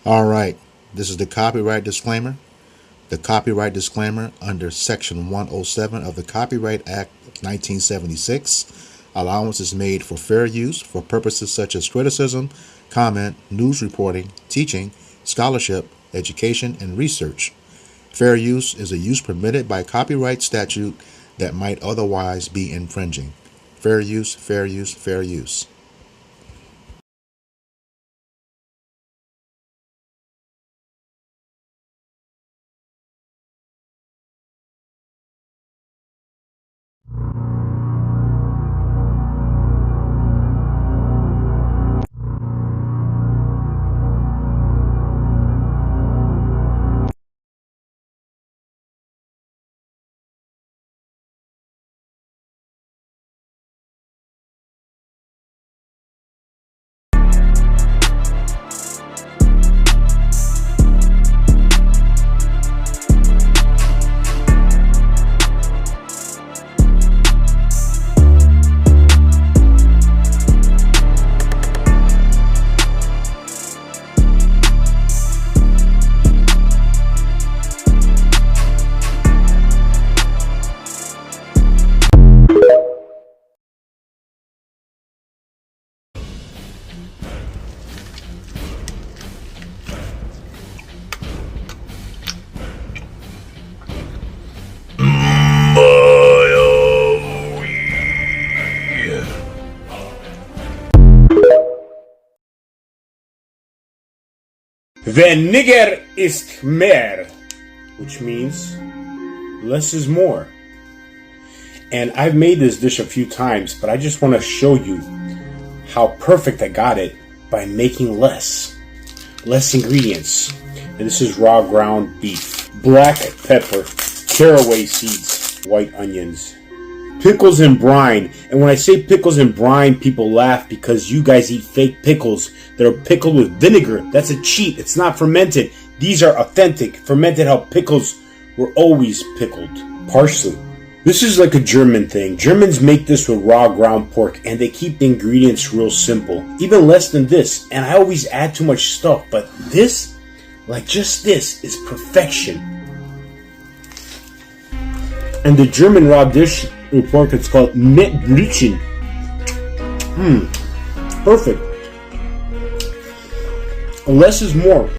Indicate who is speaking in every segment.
Speaker 1: All right, this is the copyright disclaimer. The copyright disclaimer under Section 107 of the Copyright Act of 1976. Allowance is made for fair use for purposes such as criticism, comment, news reporting, teaching, scholarship, education, and research. Fair use is a use permitted by copyright statute that might otherwise be infringing. Fair use, fair use, fair use.
Speaker 2: Weniger ist mehr, which means less is more. And I've made this dish a few times, but I just want to show you how perfect I got it by making less ingredients. And this is raw ground beef, black pepper, caraway seeds, white onions, pickles and brine. And when I say pickles and brine, people laugh because you guys eat fake pickles that are pickled with vinegar. That's a cheat. It's not fermented. These are authentic, fermented how pickles were always pickled. Parsley. This is like a German thing. Germans make this with raw ground pork and they keep the ingredients real simple. Even less than this. And I always add too much stuff. But this, like just this, is perfection. And the German raw dish with pork, it's called Mettbrötchen. Perfect. Less is more.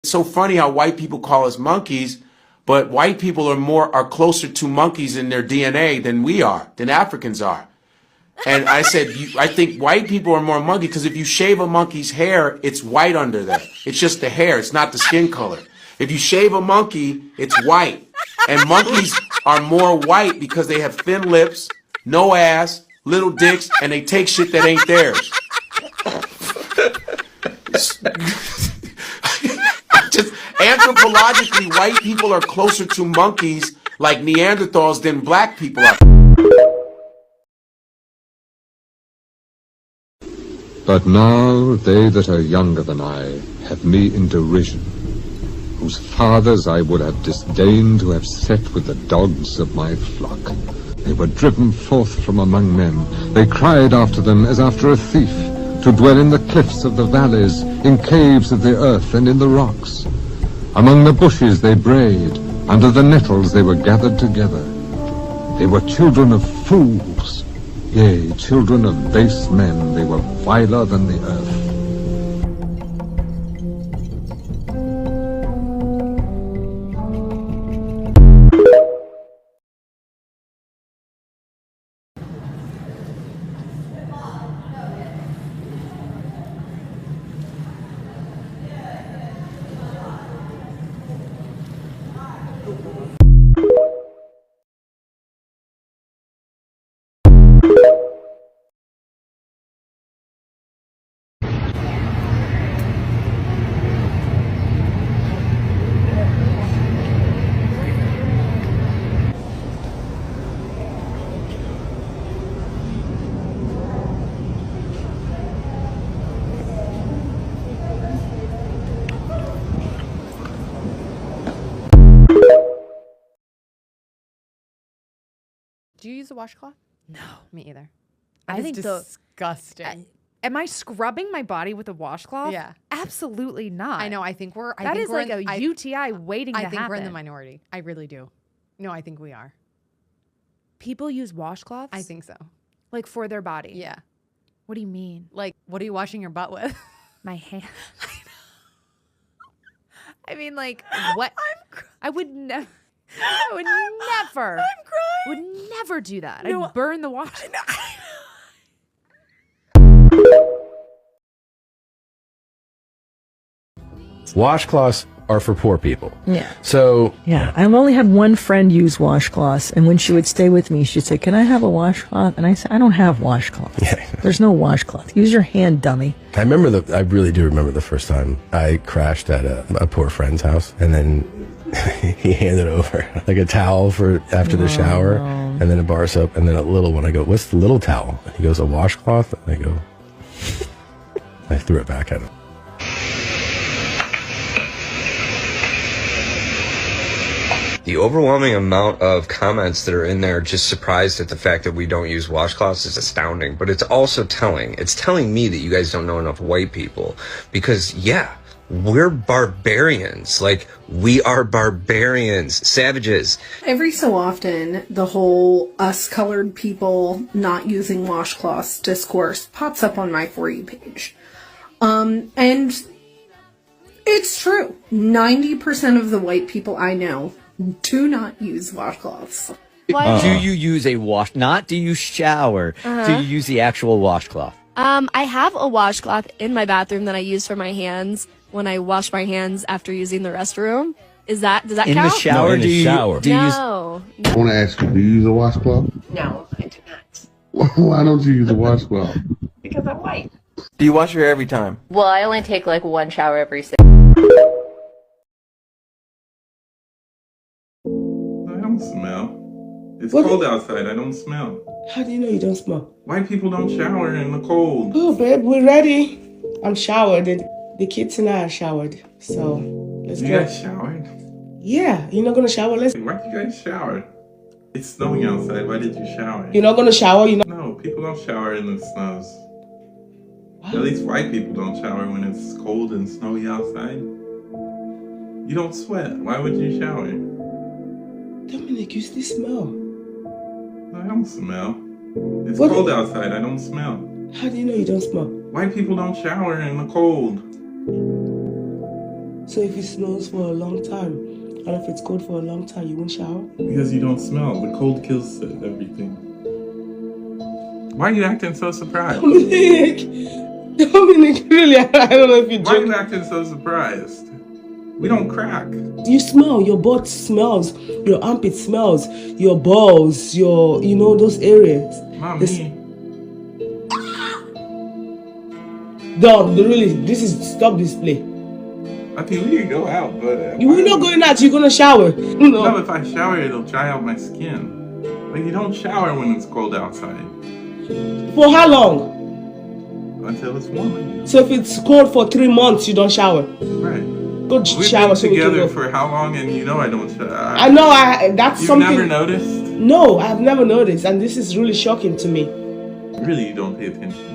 Speaker 3: It's so funny how white people call us monkeys, but white people are closer to monkeys in their DNA than we are, than Africans are. And I said, I think white people are more monkey because if you shave a monkey's hair, it's white under there. It's just the hair. It's not the skin color. If you shave a monkey, it's white. And monkeys are more white because they have thin lips, no ass, little dicks, and they take shit that ain't theirs. Just anthropologically, white people are closer to monkeys like Neanderthals than black people are.
Speaker 4: But now they that are younger than I have me in derision, whose fathers I would have disdained to have set with the dogs of my flock. They were driven forth from among men. They cried after them as after a thief, to dwell in the cliffs of the valleys, in caves of the earth and in the rocks. Among the bushes they brayed, under the nettles they were gathered together. They were children of fools, yea, children of base men. They were viler than the earth.
Speaker 5: Do you use a washcloth?
Speaker 6: No.
Speaker 5: Me either.
Speaker 6: I think
Speaker 5: disgusting.
Speaker 6: Am I scrubbing my body with a washcloth?
Speaker 5: Yeah.
Speaker 6: Absolutely not.
Speaker 5: I know. I think we're.
Speaker 6: That is like a UTI waiting to happen.
Speaker 5: I think we're in the minority. I really do. No, I think we are.
Speaker 6: People use washcloths?
Speaker 5: I think so.
Speaker 6: Like for their body?
Speaker 5: Yeah.
Speaker 6: What do you mean?
Speaker 5: Like, what are you washing your butt with?
Speaker 6: My hand. I mean, like, what? I would never. I would never.
Speaker 5: I'm crying.
Speaker 6: Would never do that.
Speaker 5: No,
Speaker 6: I'd burn the wash.
Speaker 7: Washcloths are for poor people.
Speaker 8: Yeah.
Speaker 7: So
Speaker 8: Yeah. I've only had one friend use washcloths, and when she would stay with me, she'd say, "Can I have a washcloth?" And I said, "I don't have washcloths. There's no washcloth. Use your hand, dummy."
Speaker 7: I really do remember the first time I crashed at a poor friend's house, and then he handed over like a towel for after the shower, and then a bar soap, and then a little one. I go, "What's the little towel?" He goes, "A washcloth." And I go, I threw it back at him.
Speaker 9: The overwhelming amount of comments that are in there just surprised at the fact that we don't use washcloths is astounding, but it's also telling. It's telling me that you guys don't know enough white people because, yeah, we're barbarians. Like, we are barbarians, savages.
Speaker 10: Every so often, the whole us colored people not using washcloths discourse pops up on my For You page. And it's true. 90% of the white people I know do not use washcloths.
Speaker 11: Do you use a not do you shower? Do you use the actual washcloth?
Speaker 12: I have a washcloth in my bathroom that I use for my hands when I wash my hands after using the restroom. Does that count?
Speaker 11: In the shower?
Speaker 7: No, in the shower.
Speaker 11: Do you use
Speaker 12: No.
Speaker 13: I want to ask you, do you use a washcloth?
Speaker 12: No, I do not.
Speaker 13: Why don't you use a washcloth?
Speaker 12: Because I'm white.
Speaker 11: Do you wash your hair every time?
Speaker 12: Well, I only take like one shower every 6.
Speaker 14: I don't smell. It's cold outside. I don't smell.
Speaker 15: How do you know you don't smell?
Speaker 14: White people don't shower in the cold.
Speaker 15: Oh, babe, we're ready. I'm showered. The kids and I are showered. So, let's go.
Speaker 14: You guys showered?
Speaker 15: Yeah. You're not going to shower?
Speaker 14: Why did you guys shower? It's snowing outside. Why did you shower?
Speaker 15: You're not going to shower?
Speaker 14: No, people don't shower in the snows. What? At least white people don't shower when it's cold and snowy outside. You don't sweat. Why would you shower?
Speaker 15: Dominic, you still smell.
Speaker 14: No, I don't smell. It's cold outside. I don't smell.
Speaker 15: How do you know you don't smell?
Speaker 14: White people don't shower in the cold.
Speaker 15: So if it snows for a long time, and if it's cold for a long time, you won't shower?
Speaker 14: Because you don't smell. The cold kills everything. Why are you acting so surprised?
Speaker 15: Dominic, really, I don't know if you're joking.
Speaker 14: Why are you acting so surprised? We don't crack.
Speaker 15: You smell, your butt smells, your armpit smells, your balls, your, those areas.
Speaker 14: Mommy.
Speaker 15: Dog, really, this is stop display.
Speaker 14: I think we can go out, but...
Speaker 15: We're not going out, you're gonna shower.
Speaker 14: No, if I shower, it'll dry out my skin. Like, you don't shower when it's cold outside.
Speaker 15: For how long?
Speaker 14: Until it's warm again.
Speaker 15: So if it's cold for 3 months, you don't shower?
Speaker 14: Right.
Speaker 15: Go shower.
Speaker 14: We've been together for how long, and I don't shower.
Speaker 15: I know, that's
Speaker 14: You've
Speaker 15: something...
Speaker 14: You've never noticed?
Speaker 15: No, I've never noticed, and this is really shocking to me.
Speaker 14: Really, you don't pay attention.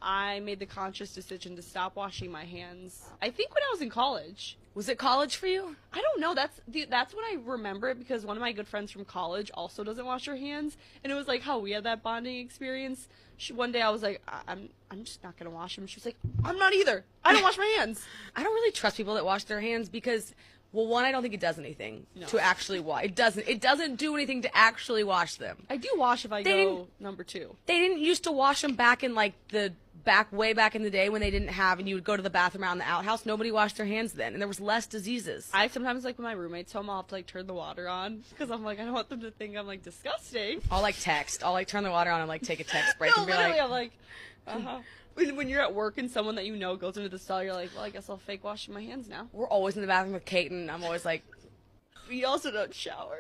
Speaker 16: I made the conscious decision to stop washing my hands. I think when I was in college.
Speaker 6: Was it college for you?
Speaker 16: I don't know. That's when I remember it because one of my good friends from college also doesn't wash her hands, and it was like how we had that bonding experience. One day I was like, I'm just not gonna wash them. She was like, I'm not either. I don't wash my hands.
Speaker 6: I don't really trust people that wash their hands because, well, one, I don't think it does anything to actually wash. It doesn't do anything to actually wash them.
Speaker 16: I do wash if I go number 2.
Speaker 6: They didn't used to wash them back in like way back in the day when they didn't have, and you would go to the bathroom out in the outhouse. Nobody washed their hands then, and there was less diseases.
Speaker 16: I sometimes, like, when my roommate's home, I'll have to, like, turn the water on, because I'm like, I don't want them to think I'm, like, disgusting.
Speaker 6: I'll, like, text. I'll, like, turn the water on and, like, take a text break and be
Speaker 16: literally,
Speaker 6: like...
Speaker 16: I'm like, When you're at work and someone that you know goes into the stall, you're like, well, I guess I'll fake washing my hands now.
Speaker 6: We're always in the bathroom with Kate, and I'm always like...
Speaker 16: We also don't shower.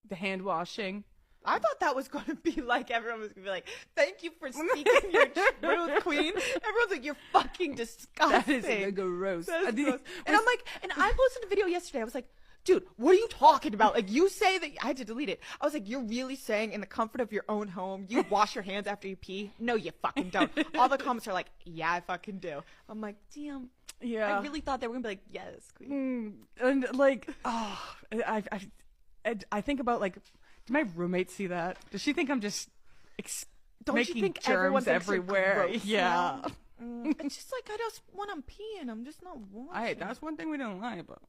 Speaker 17: The hand washing. I thought that was going to be like, everyone was going to be like, thank you for speaking your truth, queen. Everyone's like, you're fucking disgusting.
Speaker 18: That is gross.
Speaker 17: That's gross. And I'm like, and I posted a video yesterday. I was like, dude, what are you talking about? Like, you say that, I had to delete it. I was like, you're really saying in the comfort of your own home, you wash your hands after you pee? No, you fucking don't. All the comments are like, yeah, I fucking do. I'm like, damn.
Speaker 18: Yeah.
Speaker 17: I really thought they were going to be like, yes, queen.
Speaker 18: And like, oh, I think about like, do my roommate see that? Does she think I'm just
Speaker 17: Don't
Speaker 18: making
Speaker 17: you think
Speaker 18: germs
Speaker 17: everyone thinks you're
Speaker 18: everywhere?
Speaker 17: gross
Speaker 18: Yeah.
Speaker 17: now? It's just like, I just when I'm peeing, I'm just not washing.
Speaker 18: Hey, that's one thing we don't like, but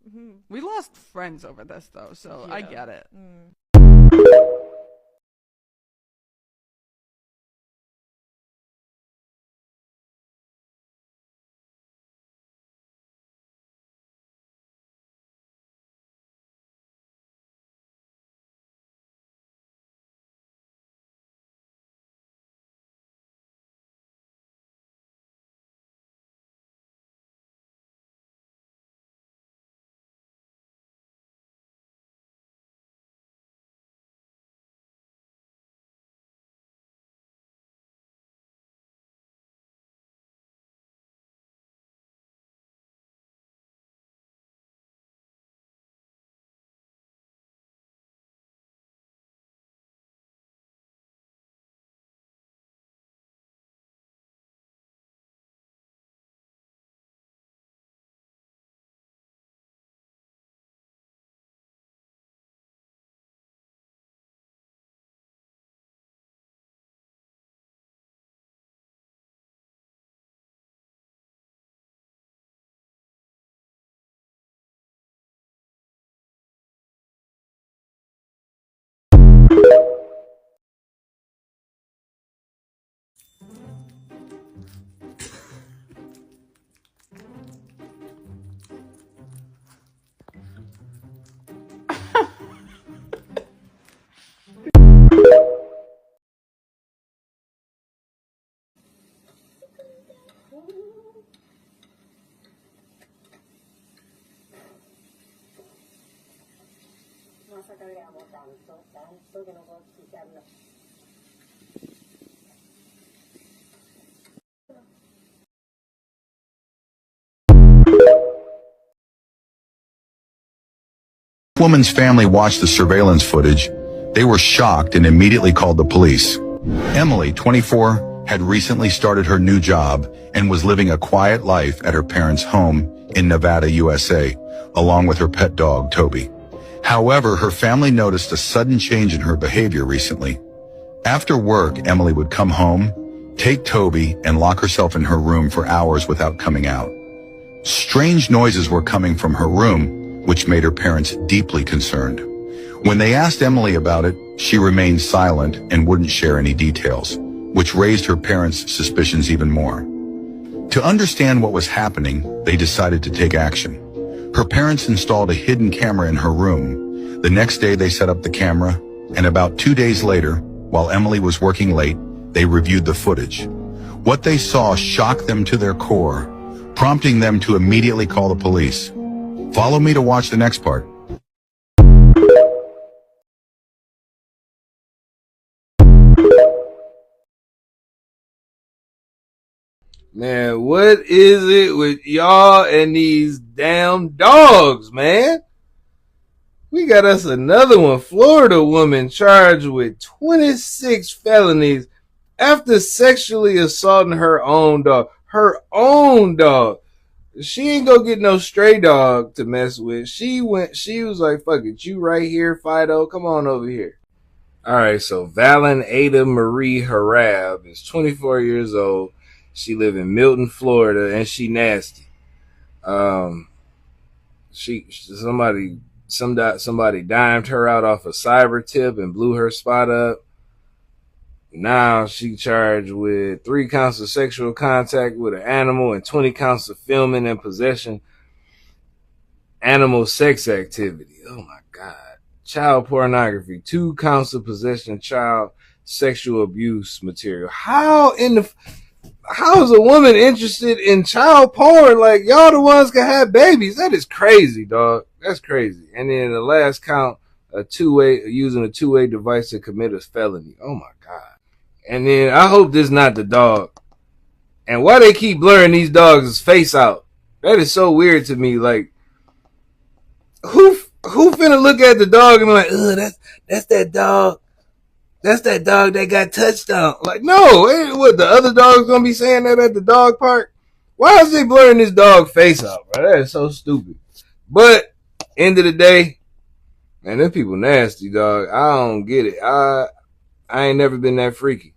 Speaker 18: we lost friends over this though, so I get it.
Speaker 19: Woman's family watched the surveillance footage. They were shocked and immediately called the police. Emily, 24, had recently started her new job and was living a quiet life at her parents' home in Nevada, USA, along with her pet dog, Toby. However, her family noticed a sudden change in her behavior recently. After work, Emily would come home, take Toby, and lock herself in her room for hours without coming out. Strange noises were coming from her room, which made her parents deeply concerned. When they asked Emily about it, she remained silent and wouldn't share any details, which raised her parents' suspicions even more. To understand what was happening, they decided to take action. Her parents installed a hidden camera in her room. The next day they set up the camera, and about 2 days later, while Emily was working late, they reviewed the footage. What they saw shocked them to their core, prompting them to immediately call the police. Follow me to watch the next part.
Speaker 20: Man, what is it with y'all and these damn dogs, man? We got us another one. Florida woman charged with 26 felonies after sexually assaulting her own dog. Her own dog. She ain't gonna get no stray dog to mess with. She was like, fuck it, you right here, Fido, come on over here. Alright, so Valen Ada Marie Harab is 24 years old. She live in Milton, Florida, and she nasty. Somebody dimed her out off a cyber tip and blew her spot up. Now she charged with 3 counts of sexual contact with an animal and 20 counts of filming and possession animal sex activity. Oh my God. Child pornography, 2 counts of possession of child sexual abuse material. How is a woman interested in child porn? Like, y'all the ones can have babies. That is crazy, dog. That's crazy. And then the last count, using a two-way device to commit a felony. Oh my God. And then I hope this not the dog. And why they keep blurring these dogs' face out? That is so weird to me. Like, who finna look at the dog and be like, ugh, that's that dog. That's that dog that got touched on. Like, no, ain't what the other dog's gonna be saying that at the dog park? Why is they blurring this dog face out, bro? That is so stupid. But end of the day, man, them people nasty, dog. I don't get it. I ain't never been that freaky.